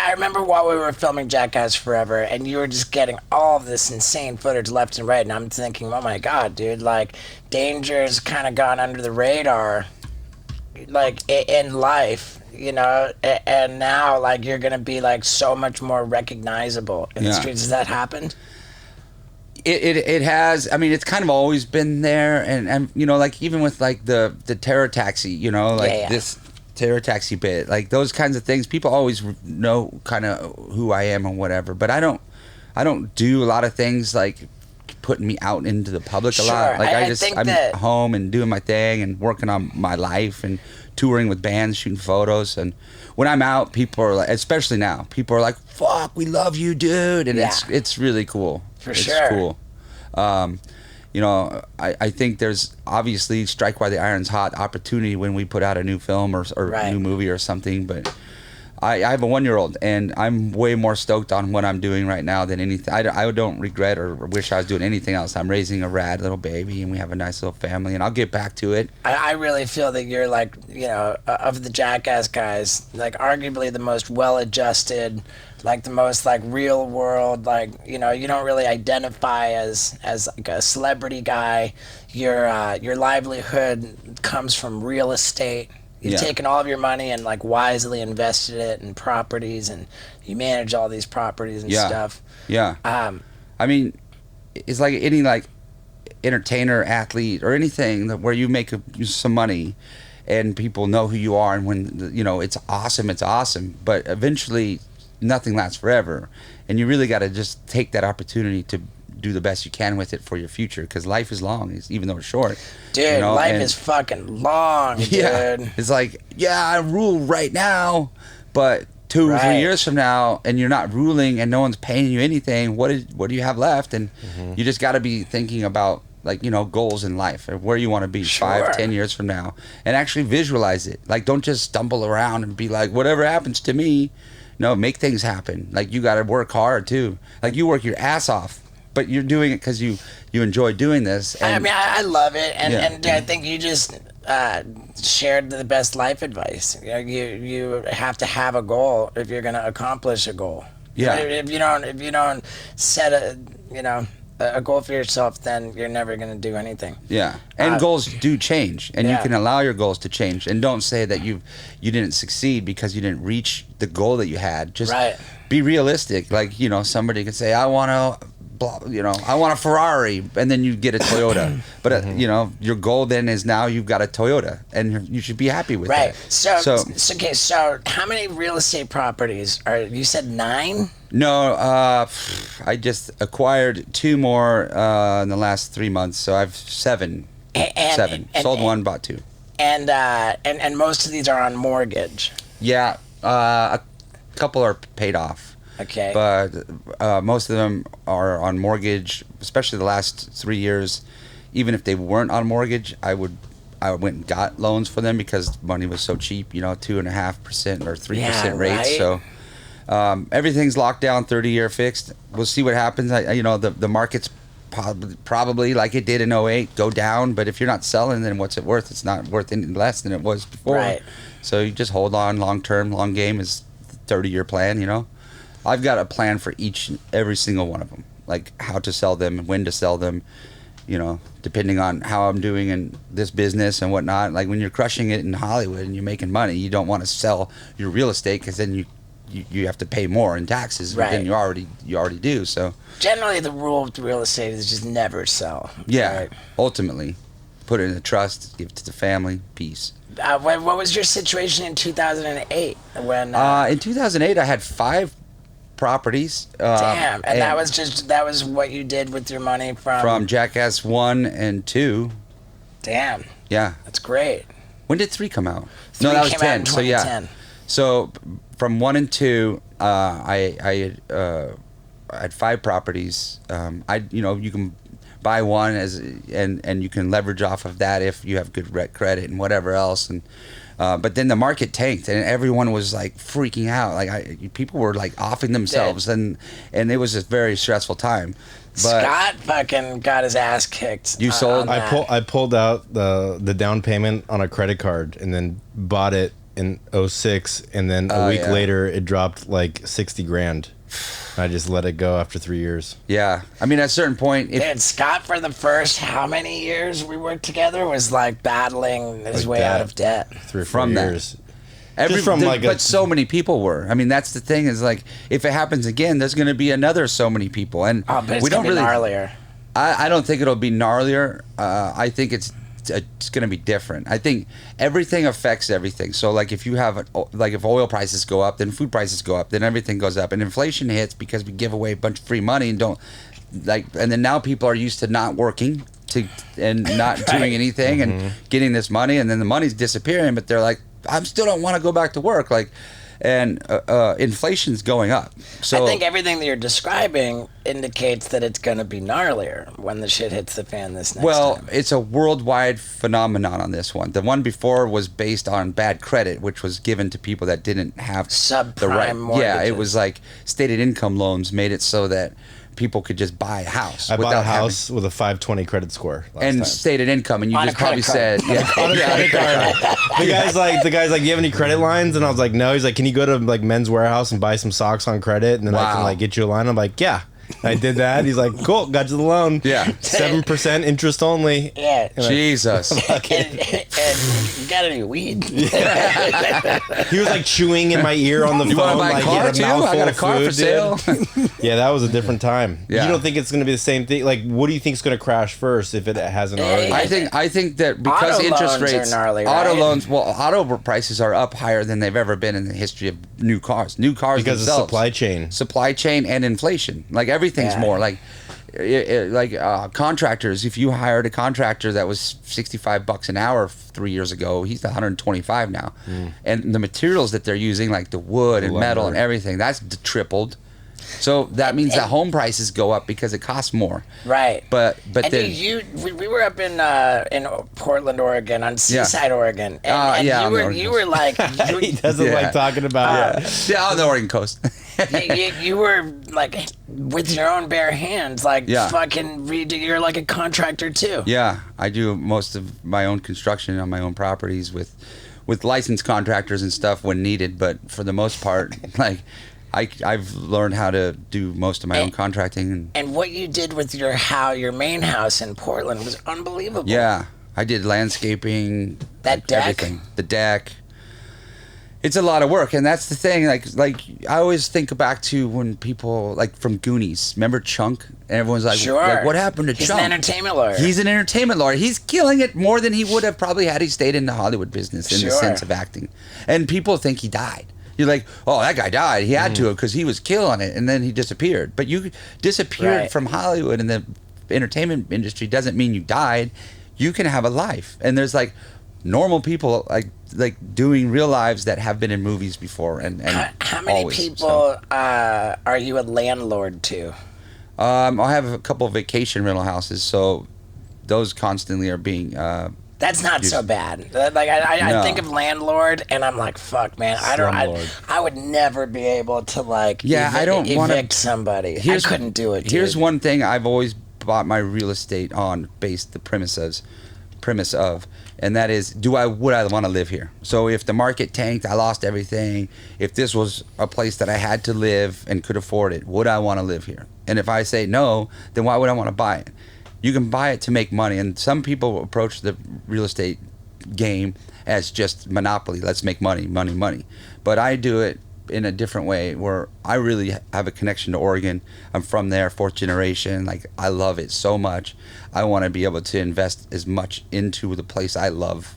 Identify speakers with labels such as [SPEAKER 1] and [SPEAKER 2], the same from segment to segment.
[SPEAKER 1] I remember while we were filming Jackass Forever, and you were just getting all of this insane footage left and right, and I'm thinking, oh my god, dude, like, Danger's kind of gone under the radar, like, in life, you know, and now, like, you're gonna be, like, so much more recognizable in the streets. Has that happened?
[SPEAKER 2] It has. I mean, it's kind of always been there, and you know, like, even with, like, the terror taxi, you know, like, this terror taxi bit, like, those kinds of things, people always know kind of who I am and whatever, but I don't do a lot of things like putting me out into the public a lot. Like, I'm at home and doing my thing and working on my life and touring with bands, shooting photos. And when I'm out, people are like, especially now, people are like, fuck, we love you, dude. And it's really cool. It's cool. You know, I think there's obviously strike while the iron's hot opportunity when we put out a new film or new movie or something, but I have a 1-year-old, and I'm way more stoked on what I'm doing right now than anything. I don't regret or wish I was doing anything else. I'm raising a rad little baby, and we have a nice little family, and I'll get back to it.
[SPEAKER 1] I really feel that you're, like, you know, of the Jackass guys, like, arguably the most well-adjusted, like, the most, like, real world, like, you know, you don't really identify as like a celebrity guy. Your livelihood comes from real estate. You've taken all of your money and, like, wisely invested it in properties, and you manage all these properties and stuff.
[SPEAKER 2] Yeah. I mean, it's like any, like, entertainer, athlete, or anything where you make some money and people know who you are, and when, you know, it's awesome, but eventually nothing lasts forever, and you really got to just take that opportunity to do the best you can with it for your future, because life is long, even though it's short.
[SPEAKER 1] Dude, you know? Life is fucking long, dude.
[SPEAKER 2] It's like, I rule right now, but 2 or 3 years from now, and you're not ruling and no one's paying you anything, what do you have left? And you just got to be thinking about, like, you know, goals in life, or where you want to be 5-10 years from now, and actually visualize it. Like, don't just stumble around and be like, whatever happens to me. No, make things happen. Like, you got to work hard too. Like, you work your ass off, but you're doing it because you enjoy doing this. And
[SPEAKER 1] I mean, I love it, and I think you just shared the best life advice. You know, you have to have a goal if you're going to accomplish a goal.
[SPEAKER 2] Yeah.
[SPEAKER 1] If you don't set a goal for yourself, then you're never going to do anything.
[SPEAKER 2] Yeah. And goals do change, and you can allow your goals to change, and don't say that you didn't succeed because you didn't reach the goal that you had. Just be realistic. Like, you know, somebody could say, I want a Ferrari, and then you get a Toyota. But you know, your goal then is now you've got a Toyota, and you should be happy with that.
[SPEAKER 1] So how many real estate properties are you said 9?
[SPEAKER 2] No, I just acquired 2 more in the last 3 months, so I've 7. 7. Sold 1, bought 2.
[SPEAKER 1] And most of these are on mortgage.
[SPEAKER 2] Yeah, a couple are paid off.
[SPEAKER 1] Okay.
[SPEAKER 2] But most of them are on mortgage, especially the last 3 years. Even if they weren't on mortgage, I went and got loans for them because money was so cheap, you know, 2.5% or 3% rates. So everything's locked down, 30-year fixed. We'll see what happens. The market's probably like it did in '08, go down. But if you're not selling, then what's it worth? It's not worth any less than it was before.
[SPEAKER 1] Right.
[SPEAKER 2] So you just hold on, long term, long game is the 30-year plan, you know. I've got a plan for each and every single one of them, like how to sell them, when to sell them, you know, depending on how I'm doing in this business and whatnot. Like, when you're crushing it in Hollywood and you're making money, you don't want to sell your real estate, because then you have to pay more in taxes than you already do. So
[SPEAKER 1] generally, the rule with real estate is just never sell.
[SPEAKER 2] Yeah,
[SPEAKER 1] right?
[SPEAKER 2] Ultimately, put it in a trust, give it to the family, peace.
[SPEAKER 1] What was your situation in 2008? When
[SPEAKER 2] in 2008, I had 5 properties.
[SPEAKER 1] Damn, and that was what you did with your money from
[SPEAKER 2] Jackass 1 and 2.
[SPEAKER 1] Damn.
[SPEAKER 2] Yeah.
[SPEAKER 1] That's great.
[SPEAKER 2] When did 3 come out?
[SPEAKER 1] 3
[SPEAKER 2] no, that was
[SPEAKER 1] came
[SPEAKER 2] 10.
[SPEAKER 1] Out in 2010.
[SPEAKER 2] So so from 1 and 2, I had 5 properties. You can buy one and you can leverage off of that if you have good credit and whatever else. And but then the market tanked, and everyone was like freaking out. Like people were like offing themselves, and it was a very stressful time. But
[SPEAKER 1] Scott fucking got his ass kicked.
[SPEAKER 2] You sold?
[SPEAKER 3] I pulled out the down payment on a credit card and then bought it in '06, and then a week later it dropped like 60 grand. I just let it go after 3 years.
[SPEAKER 2] Yeah. I mean, at a certain point...
[SPEAKER 1] Dude, Scott, for the first how many years we worked together, was like battling his way out of debt.
[SPEAKER 3] 3 or 4 years.
[SPEAKER 2] But so many people were. I mean, that's the thing is like, if it happens again, there's going to be another so many people. And
[SPEAKER 1] but it's going to be gnarlier.
[SPEAKER 2] I don't think it'll be gnarlier. I think it's going to be different. I think everything affects everything. So like if you have if oil prices go up, then food prices go up, then everything goes up, and inflation hits because we give away a bunch of free money and don't and then now people are used to not working and not doing anything and getting this money, and then the money's disappearing, but they're like, I still don't want to go back to work. And inflation's going up. So
[SPEAKER 1] I think everything that you're describing indicates that it's going to be gnarlier when the shit hits the fan this next time.
[SPEAKER 2] Well, it's a worldwide phenomenon on this one. The one before was based on bad credit, which was given to people that didn't have the right.
[SPEAKER 1] Mortgages.
[SPEAKER 2] Yeah, it was like stated income loans made it so that people could just buy a house.
[SPEAKER 3] I bought a house with a 520 credit score
[SPEAKER 2] and stated income, and you just probably said,
[SPEAKER 3] on a credit card. The guy's like, do you have any credit lines? And I was like, no. He's like, can you go to like Men's Warehouse and buy some socks on credit, and then I can like get you a line? I'm like, yeah. I did that. He's like, cool, got you the loan.
[SPEAKER 2] Yeah.
[SPEAKER 3] 7% interest only.
[SPEAKER 1] Yeah.
[SPEAKER 2] Jesus.
[SPEAKER 1] And you got any weed?
[SPEAKER 3] He was like chewing in my ear on the phone.
[SPEAKER 2] You want to buy a car too? I got a car for sale.
[SPEAKER 3] Yeah, that was a different time.
[SPEAKER 2] Yeah.
[SPEAKER 3] You don't think it's going to be the same thing? Like, what do you think is going to crash first if it hasn't already?
[SPEAKER 2] I think that because interest rates,
[SPEAKER 1] auto
[SPEAKER 2] loans, auto prices are up higher than they've ever been in the history of new cars. New cars
[SPEAKER 3] because
[SPEAKER 2] themselves.
[SPEAKER 3] of
[SPEAKER 2] supply chain, and inflation. Like everything's more contractors. If you hired a contractor that was $65 an hour 3 years ago, he's $125 now, and the materials that they're using, like the wood and metal and everything, that's tripled. So that means that home prices go up because it costs more.
[SPEAKER 1] Right.
[SPEAKER 2] But
[SPEAKER 1] and
[SPEAKER 2] then
[SPEAKER 1] we were up in Portland, Oregon, on Seaside, Oregon, and you were like
[SPEAKER 3] he doesn't like talking about
[SPEAKER 2] on the Oregon coast.
[SPEAKER 1] you were like with your own bare hands, fucking you're like a contractor too.
[SPEAKER 2] Yeah, I do most of my own construction on my own properties with licensed contractors and stuff when needed, but for the most part, like. I've learned how to do most of my own contracting.
[SPEAKER 1] And what you did with your main house in Portland was unbelievable.
[SPEAKER 2] Yeah. I did landscaping.
[SPEAKER 1] That deck?
[SPEAKER 2] Everything. The deck. It's a lot of work, and that's the thing. Like I always think back to when people, like from Goonies, remember Chunk? And everyone's like,
[SPEAKER 1] sure.
[SPEAKER 2] What happened to Chunk?
[SPEAKER 1] He's an entertainment lawyer.
[SPEAKER 2] He's an entertainment lawyer. He's killing it more than he would have probably had he stayed in the Hollywood business in the sense of acting. And people think he died. You're like, oh, that guy died. He had to because he was killing it, and then he disappeared. But you disappeared from Hollywood and the entertainment industry doesn't mean you died. You can have a life, and there's like normal people like doing real lives that have been in movies before. And
[SPEAKER 1] how many people are you a landlord to?
[SPEAKER 2] I have a couple of vacation rental houses, so those constantly are being.
[SPEAKER 1] That's not so bad. Like I think of landlord, and I'm like, fuck, man. I would never be able to
[SPEAKER 2] I don't want to
[SPEAKER 1] evict somebody. I couldn't do it. Dude.
[SPEAKER 2] Here's one thing I've always bought my real estate on, based the premise of, and that is, would I want to live here? So if the market tanked, I lost everything. If this was a place that I had to live and could afford it, would I want to live here? And if I say no, then why would I want to buy it? You can buy it to make money, and some people approach the real estate game as just monopoly. Let's make money. But I do it in a different way, where I really have a connection to Oregon. I'm from there, 4th generation. Like, I love it so much. I want to be able to invest as much into the place I love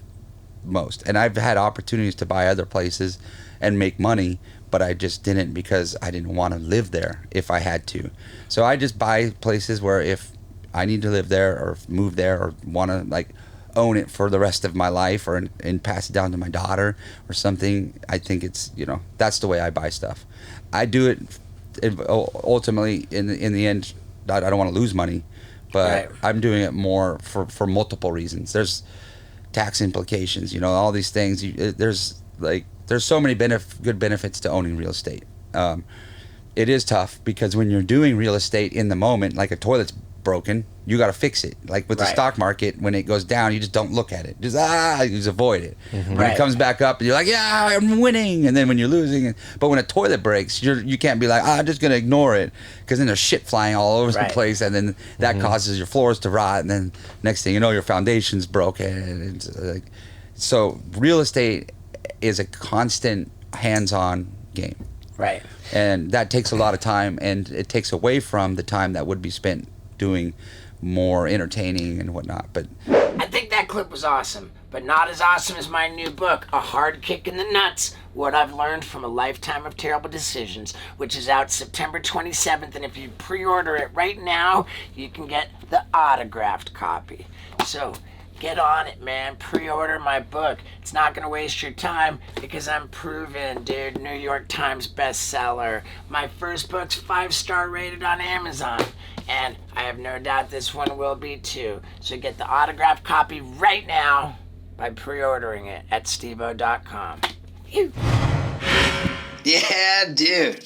[SPEAKER 2] most. And I've had opportunities to buy other places and make money, but I just didn't because I didn't want to live there if I had to. So I just buy places where if I need to live there or move there or want to own it for the rest of my life and pass it down to my daughter or something. I think it's, that's the way I buy stuff. I do it ultimately in the end. I don't want to lose money, but I'm doing it more for multiple reasons. There's tax implications, all these things. There's so many good benefits to owning real estate. It is tough because when you're doing real estate in the moment, like a toilet's broken, you got to fix it. Like with the stock market, when it goes down, you just don't look at it. You just avoid it. When it comes back up, you're like, yeah, I'm winning. And then when you're losing, but when a toilet breaks, you can't be like, I'm just gonna ignore it, because then there's shit flying all over the place, and then that causes your floors to rot, and then next thing you know, your foundation's broken. It's like, so real estate is a constant hands-on game.
[SPEAKER 1] Right.
[SPEAKER 2] And that takes a lot of time, and it takes away from the time that would be spent doing more entertaining and whatnot. But
[SPEAKER 1] I think that clip was awesome, but not as awesome as my new book, A Hard Kick in the Nuts, What I've Learned from a Lifetime of Terrible Decisions, which is out September 27th, and if you pre-order it right now, you can get the autographed copy. So get on it, man. Pre-order my book. It's not going to waste your time, because I'm proven, dude. New York Times bestseller. My first book's 5-star rated on Amazon, and I have no doubt this one will be too. So get the autographed copy right now by pre-ordering it at stevo.com.
[SPEAKER 4] Yeah, dude.